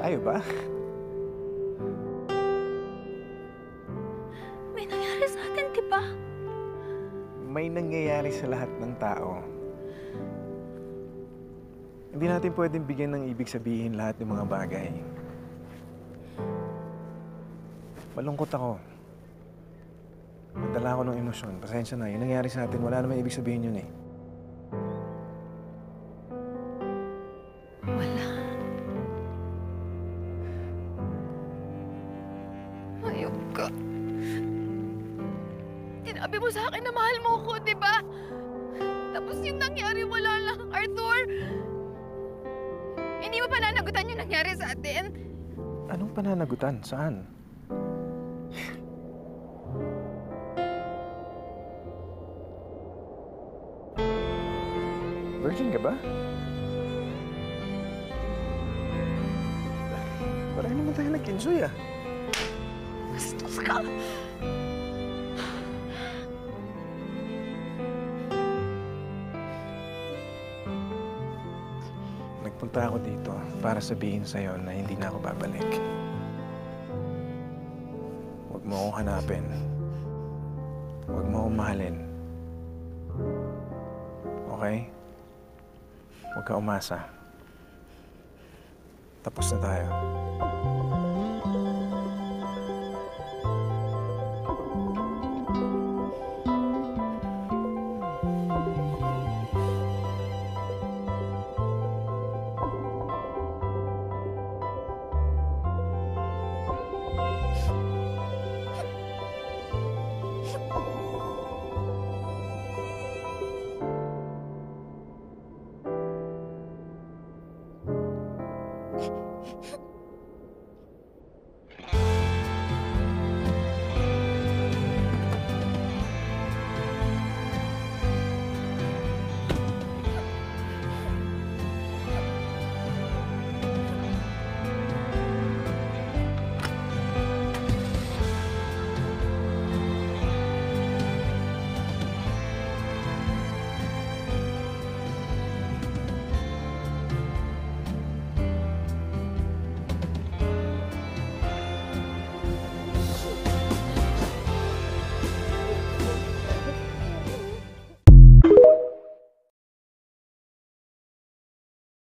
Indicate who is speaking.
Speaker 1: Tayo ba?
Speaker 2: May nangyari sa atin, di ba?
Speaker 1: May nangyayari sa lahat ng tao. Hindi natin pwedeng bigyan ng ibig sabihin lahat ng mga bagay. Malungkot ako. Magdala ako ng emosyon. Pasensya na. Yung nangyari sa atin, wala naman ibig sabihin yun eh.
Speaker 2: Wala. Ayok ka. Sinabi mo sa akin na mahal mo ko, di ba? Tapos yung nangyari, wala lang, Arthur. Hindi mo pananagutan yung nangyari sa atin?
Speaker 1: Anong pananagutan? Saan? Virgin ka ba? Parang naman tayo nag-enjoy ah.
Speaker 2: Bastos ka!
Speaker 1: Nagpunta ako dito para sabihin sa'yo na hindi na ako babalik. Huwag mo akong hanapin. Huwag mo akong mahalin. Okay? Huwag ka umasa. Tapos na tayo.